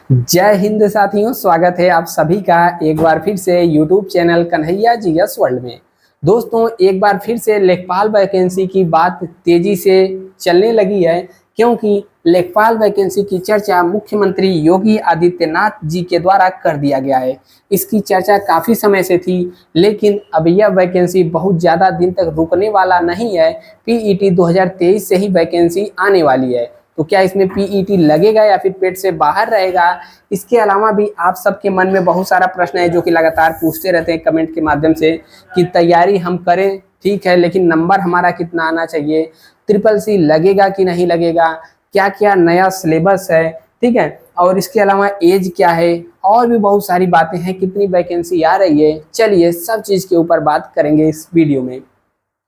जय हिंद साथियों, स्वागत है आप सभी का एक बार फिर से YouTube channel Kanhaiya GS world में। दोस्तों, एक बार फिर से लेखपाल वैकेंसी की बात तेजी से चलने लगी है, क्योंकि लेखपाल वैकेंसी की चर्चा मुख्यमंत्री योगी आदित्यनाथ जी के द्वारा कर दिया गया है। इसकी चर्चा काफ़ी समय से थी, लेकिन अब यह वैकेंसी बहुत ज़्यादा दिन तक रुकने वाला नहीं है। पीईटी 2023 से ही वैकेंसी आने वाली है। तो क्या इसमें पीईटी लगेगा या फिर पेट से बाहर रहेगा? इसके अलावा भी आप सबके मन में बहुत सारा प्रश्न है जो कि लगातार पूछते रहते हैं कमेंट के माध्यम से कि तैयारी हम करें, ठीक है, लेकिन नंबर हमारा कितना आना चाहिए, ट्रिपल सी लगेगा कि नहीं लगेगा, क्या क्या नया सिलेबस है, ठीक है, और इसके अलावा एज क्या है, और भी बहुत सारी बातें हैं, कितनी वैकेंसी आ रही है। चलिए सब चीज़ के ऊपर बात करेंगे इस वीडियो में।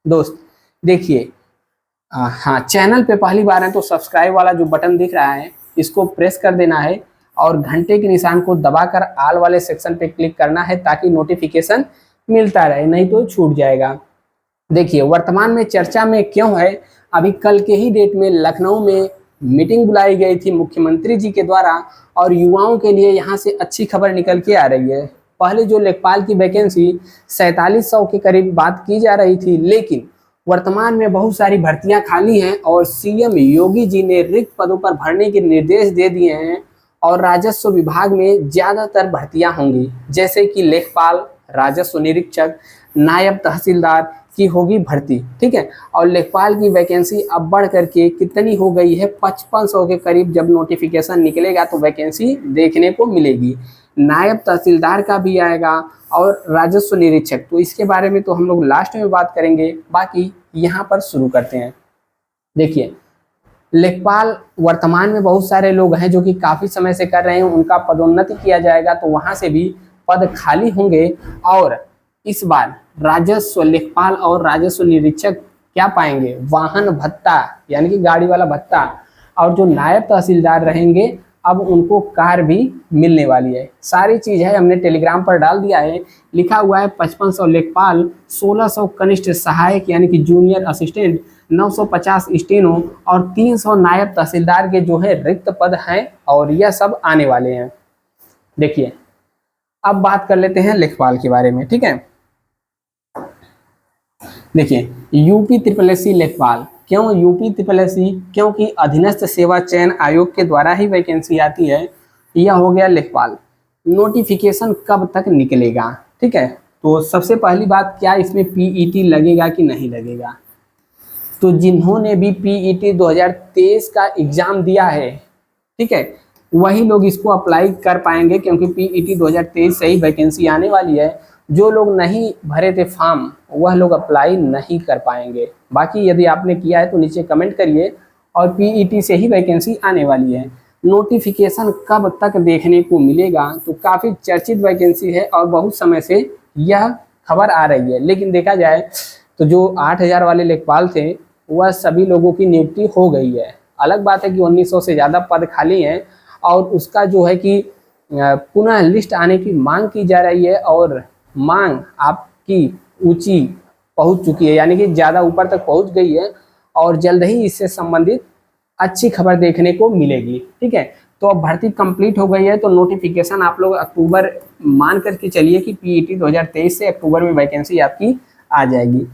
दोस्त देखिए, हाँ, चैनल पे पहली बार है तो सब्सक्राइब वाला जो बटन दिख रहा है इसको प्रेस कर देना है और घंटे के निशान को दबाकर आल वाले सेक्शन पे क्लिक करना है ताकि नोटिफिकेशन मिलता रहे, नहीं तो छूट जाएगा। देखिए, वर्तमान में चर्चा में क्यों है, अभी कल के ही डेट में लखनऊ में मीटिंग बुलाई गई थी मुख्यमंत्री जी के द्वारा और युवाओं के लिए यहाँ से अच्छी खबर निकल के आ रही है। पहले जो लेखपाल की वैकेंसी 4700 के करीब बात की जा रही थी, लेकिन वर्तमान में बहुत सारी भर्तियां खाली हैं और सीएम योगी जी ने रिक्त पदों पर भरने के निर्देश दे दिए हैं और राजस्व विभाग में ज़्यादातर भर्तियां होंगी, जैसे कि लेखपाल, राजस्व निरीक्षक, नायब तहसीलदार की होगी भर्ती, ठीक है। और लेखपाल की वैकेंसी अब बढ़ करके कितनी हो गई है, 5500 के करीब जब नोटिफिकेशन निकलेगा तो वैकेंसी देखने को मिलेगी। नायब तहसीलदार का भी आएगा और राजस्व निरीक्षक, तो इसके बारे में तो हम लोग लास्ट में बात करेंगे। बाकी यहाँ पर शुरू करते हैं। देखिए, लेखपाल वर्तमान में बहुत सारे लोग हैं जो कि काफ़ी समय से कर रहे हैं, उनका पदोन्नति किया जाएगा तो वहाँ से भी पद खाली होंगे। और इस बार राजस्व लेखपाल और राजस्व निरीक्षक क्या पाएंगे, वाहन भत्ता यानी कि गाड़ी वाला भत्ता, और जो नायब तहसीलदार रहेंगे अब उनको कार भी मिलने वाली है। सारी चीज़ है, हमने टेलीग्राम पर डाल दिया है, लिखा हुआ है 5500 लेखपाल, 1600 कनिष्ठ सहायक यानी कि जूनियर असिस्टेंट, 950 स्टेनो और 300 नायब तहसीलदार के जो है रिक्त पद हैं और यह सब आने वाले हैं। देखिए, अब बात कर लेते हैं लेखपाल के बारे में, ठीक है। देखिए, यूपी ट्रिपल एस सी लेखपाल, क्यों यूपी ट्रिपल एस सी, क्योंकि अधीनस्थ सेवा चयन आयोग के द्वारा ही वैकेंसी आती है। यह हो गया लेखपाल। नोटिफिकेशन कब तक निकलेगा, ठीक है। तो सबसे पहली बात, क्या इसमें पीईटी लगेगा कि नहीं लगेगा, तो जिन्होंने भी पीईटी 2023 का एग्जाम दिया है, ठीक है, वही लोग इसको अप्लाई कर पाएंगे, क्योंकि पीईटी 2023 से ही वैकेंसी आने वाली है। जो लोग नहीं भरे थे फॉर्म वह लोग अप्लाई नहीं कर पाएंगे। बाकी यदि आपने किया है तो नीचे कमेंट करिए, और पीईटी से ही वैकेंसी आने वाली है। नोटिफिकेशन कब तक देखने को मिलेगा, तो काफ़ी चर्चित वैकेंसी है और बहुत समय से यह खबर आ रही है, लेकिन देखा जाए तो जो 8000 वाले लेखपाल थे वह सभी लोगों की नियुक्ति हो गई है। अलग बात है कि 1900 से ज़्यादा पद खाली हैं और उसका जो है कि पुनः लिस्ट आने की मांग की जा रही है, और मांग आपकी ऊंची पहुंच चुकी है, यानी कि ज़्यादा ऊपर तक पहुंच गई है और जल्द ही इससे संबंधित अच्छी खबर देखने को मिलेगी, ठीक है। तो अब भर्ती कंप्लीट हो गई है, तो नोटिफिकेशन आप लोग अक्टूबर मान करके चलिए कि पीईटी 2023 से अक्टूबर में वैकेंसी आपकी आ जाएगी।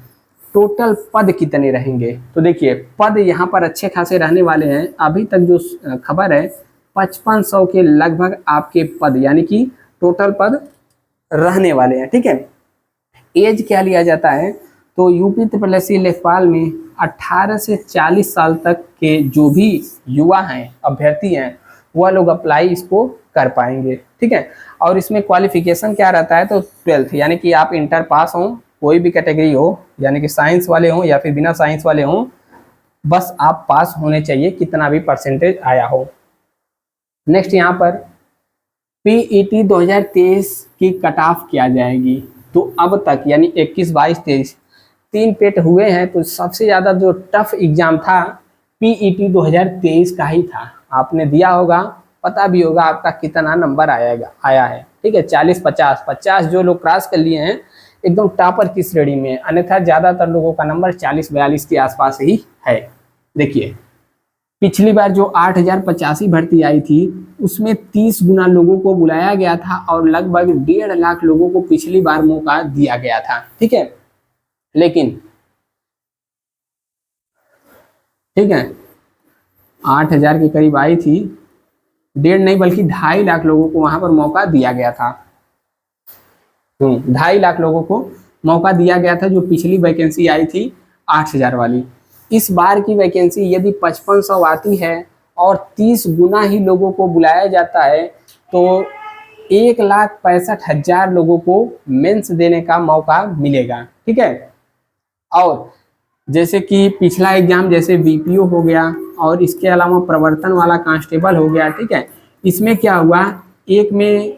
टोटल पद कितने रहेंगे, तो देखिए पद यहाँ पर अच्छे खासे रहने वाले हैं। अभी तक जो खबर है 5500 के लगभग आपके पद यानी कि टोटल पद रहने वाले हैं, ठीक है। एज क्या लिया जाता है, तो यूपी ट्रिपल एस सी लेखपाल में 18 से 40 साल तक के जो भी युवा हैं, अभ्यर्थी हैं, वह लोग अप्लाई इसको कर पाएंगे, ठीक है। और इसमें क्वालिफिकेशन क्या रहता है, तो 12th यानी कि आप इंटर पास हों, कोई भी कैटेगरी हो, यानी कि साइंस वाले हों या फिर बिना साइंस वाले हों, बस आप पास होने चाहिए, कितना भी परसेंटेज आया हो। नेक्स्ट यहाँ पर पीईटी 2023 की कट ऑफ किया जाएगी, तो अब तक यानी 21, 22, 23 3 पेट हुए हैं, तो सबसे ज़्यादा जो टफ एग्ज़ाम था पीईटी 2023 का ही था। आपने दिया होगा, पता भी होगा आपका कितना नंबर आया है, ठीक है। 40, 50 जो लोग क्रॉस कर लिए हैं एकदम टॉपर की श्रेणी में, अन्यथा ज़्यादातर लोगों का नंबर 40, 42 के आसपास ही है। देखिए, पिछली बार जो 8,085 भर्ती आई थी उसमें 30 गुना लोगों को बुलाया गया था और लगभग 1.5 लाख लोगों को पिछली बार मौका दिया गया था। ठीक है, लेकिन ठीक है 8,000 के करीब आई थी, 1.5 नहीं बल्कि 2.5 लाख लोगों को वहां पर मौका दिया गया था। 2.5 लाख लोगों को मौका दिया गया था जो पिछली वैकेंसी आई थी 8,000 वाली। इस बार की वैकेंसी यदि 5500 आती है और 30 गुना ही लोगों को बुलाया जाता है तो 1,65,000 लोगों को मेंस देने का मौका मिलेगा। ठीक है, और जैसे कि पिछला एग्जाम जैसे बीपीओ हो गया और इसके अलावा प्रवर्तन वाला कांस्टेबल हो गया। ठीक है, इसमें क्या हुआ, एक में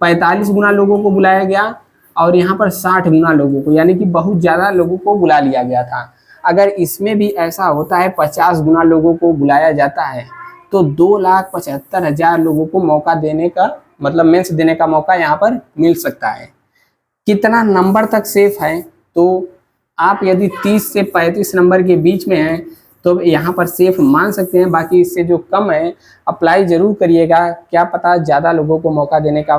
45 गुना लोगों को बुलाया गया और यहाँ पर 60 गुना लोगों को, यानी कि बहुत ज़्यादा लोगों को बुला लिया गया था। अगर इसमें भी ऐसा होता है 50 गुना लोगों को बुलाया जाता है तो 2,75,000 लोगों को मौका देने का मतलब मेंस देने का मौका यहाँ पर मिल सकता है। कितना नंबर तक सेफ है, तो आप यदि 30 से 35 नंबर के बीच में हैं तो यहाँ पर सेफ मान सकते हैं। बाकी इससे जो कम है अप्लाई जरूर करिएगा, क्या पता ज़्यादा लोगों को मौका देने का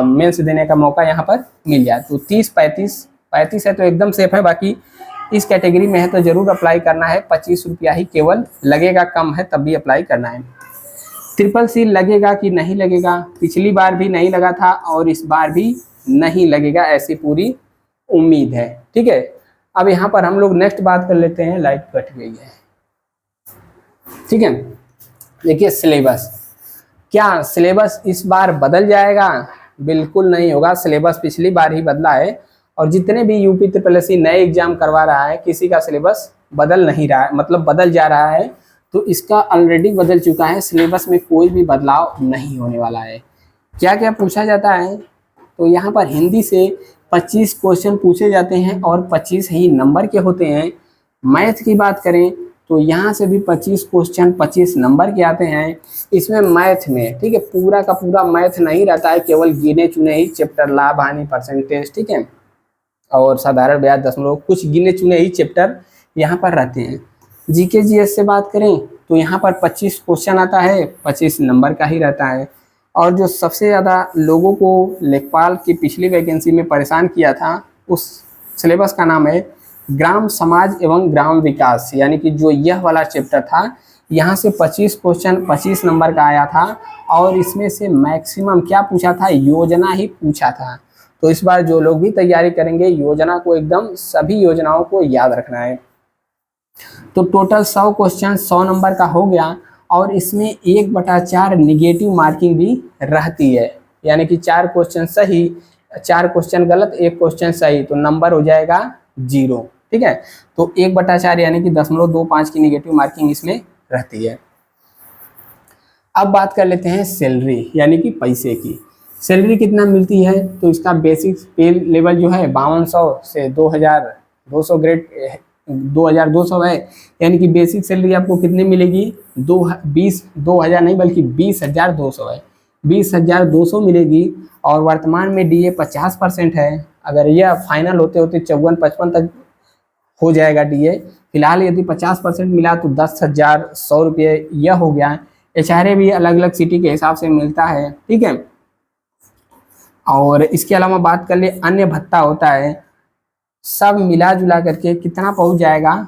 मेंस देने का मौका यहाँ पर मिल जाए। तो 30-35 है तो एकदम सेफ है, बाकी इस कैटेगरी में है तो जरूर अप्लाई करना है। 25 रुपया ही केवल लगेगा, कम है तब भी अप्लाई करना है। ट्रिपल सी लगेगा कि नहीं लगेगा, पिछली बार भी नहीं लगा था और इस बार भी नहीं लगेगा, ऐसी पूरी उम्मीद है। ठीक है, अब यहाँ पर हम लोग नेक्स्ट बात कर लेते हैं। लाइट कट गई है। ठीक है, देखिए सिलेबस, क्या सिलेबस इस बार बदल जाएगा? बिल्कुल नहीं होगा, सिलेबस पिछली बार ही बदला है और जितने भी यूपी ट्रिपल नए एग्जाम करवा रहा है किसी का सिलेबस बदल नहीं रहा है, मतलब बदल जा रहा है। तो इसका ऑलरेडी बदल चुका है, सिलेबस में कोई भी बदलाव नहीं होने वाला है। क्या क्या पूछा जाता है, तो यहाँ पर हिंदी से 25 क्वेश्चन पूछे जाते हैं और 25 ही नंबर के होते हैं। मैथ की बात करें तो यहाँ से भी 25 क्वेश्चन 25 नंबर के आते हैं। इसमें मैथ में ठीक है पूरा का पूरा मैथ नहीं रहता है, केवल गिने चुने ही चैप्टर, लाभ हानि परसेंटेज, ठीक है, और साधारण ब्याज दशमलव, कुछ गिने चुने ही चैप्टर यहाँ पर रहते हैं। जीके जीएस से बात करें तो यहाँ पर 25 क्वेश्चन आता है, 25 नंबर का ही रहता है। और जो सबसे ज़्यादा लोगों को लेखपाल की पिछली वैकेंसी में परेशान किया था उस सिलेबस का नाम है ग्राम समाज एवं ग्राम विकास, यानी कि जो यह वाला चैप्टर था यहाँ से 25 क्वेश्चन 25 नंबर का आया था और इसमें से मैक्सिमम क्या पूछा था, योजना ही पूछा था। तो इस बार जो लोग भी तैयारी करेंगे योजना को एकदम सभी योजनाओं को याद रखना है। तो टोटल 100 क्वेश्चन 100 नंबर का हो गया और इसमें 1/4 निगेटिव मार्किंग भी रहती है, यानी कि 4 क्वेश्चन सही 4 क्वेश्चन गलत 1 क्वेश्चन सही तो नंबर हो जाएगा 0। ठीक है, तो 1/4 यानी कि 0.25 की निगेटिव मार्किंग इसमें रहती है। अब बात कर लेते हैं सैलरी यानी कि पैसे की। सैलरी कितना मिलती है, तो इसका बेसिक पे लेवल जो है 5200 से 2200 ग्रेड 2200 है, यानी कि बेसिक सैलरी आपको कितनी मिलेगी 2000 नहीं बल्कि 20,200 है, 20,200 मिलेगी। और वर्तमान में डीए 50% है, अगर यह फाइनल होते होते 54-55 तक हो जाएगा डीए। फिलहाल यदि 50% मिला तो 10,100 रुपये यह हो गया। एचआरए भी अलग अलग सिटी के हिसाब से मिलता है। ठीक है, और इसके अलावा बात कर ले अन्य भत्ता होता है, सब मिला जुला करके कितना पहुंच जाएगा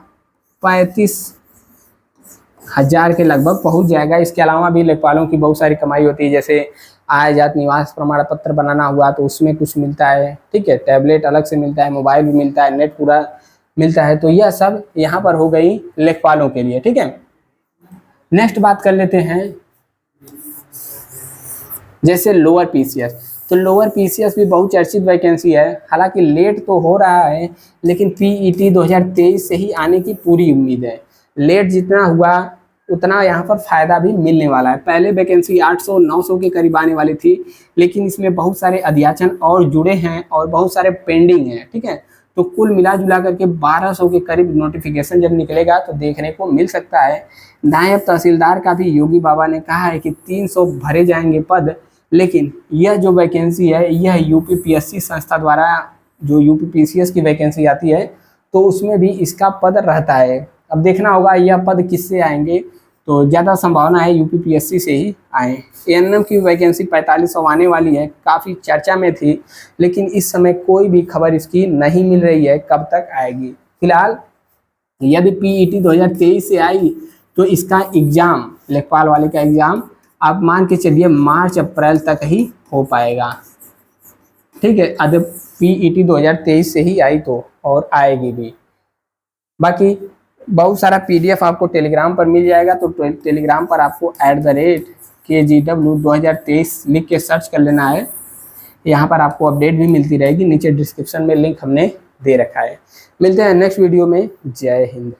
35,000 के लगभग पहुंच जाएगा। इसके अलावा भी लेखपालों की बहुत सारी कमाई होती है, जैसे आय जात निवास प्रमाण पत्र बनाना हुआ तो उसमें कुछ मिलता है। ठीक है, टैबलेट अलग से मिलता है, मोबाइल भी मिलता है, नेट पूरा मिलता है। तो यह सब यहाँ पर हो गई लेखपालों के लिए। ठीक है, नेक्स्ट बात कर लेते हैं जैसे लोअर पीसीएस। तो लोअर पीसीएस भी बहुत चर्चित वैकेंसी है, हालांकि लेट तो हो रहा है लेकिन पीईटी 2023 से ही आने की पूरी उम्मीद है। लेट जितना हुआ उतना यहाँ पर फायदा भी मिलने वाला है। पहले वैकेंसी 800-900 के करीब आने वाली थी, लेकिन इसमें बहुत सारे अध्याचन और जुड़े हैं और बहुत सारे पेंडिंग हैं। ठीक है, तो कुल मिला जुला करके 1200 के करीब नोटिफिकेशन जब निकलेगा तो देखने को मिल सकता है। नायब तहसीलदार का भी योगी बाबा ने कहा है कि 300 भरे जाएंगे पद, लेकिन यह जो वैकेंसी है यह यूपीपीएससी संस्था द्वारा जो यूपीपीसीएस की वैकेंसी आती है तो उसमें भी इसका पद रहता है। अब देखना होगा यह पद किससे आएंगे, तो ज़्यादा संभावना है यूपीपीएससी से ही आए। एएनएम की वैकेंसी 4500 आने वाली है, काफ़ी चर्चा में थी, लेकिन इस समय कोई भी खबर इसकी नहीं मिल रही है कब तक आएगी। फिलहाल यदि पीईटी 2023 से आई तो इसका एग्ज़ाम, लेखपाल वाले का एग्ज़ाम आप मान के चलिए मार्च अप्रैल तक ही हो पाएगा। ठीक है, अगर पीईटी 2023 से ही आई तो, और आएगी भी। बाकी बहुत सारा पीडीएफ आपको टेलीग्राम पर मिल जाएगा, तो टेलीग्राम पर आपको @KGW 2023 लिख के सर्च कर लेना है। यहाँ पर आपको अपडेट भी मिलती रहेगी। नीचे डिस्क्रिप्शन में लिंक हमने दे रखा है। मिलते हैं नेक्स्ट वीडियो में। जय हिंद।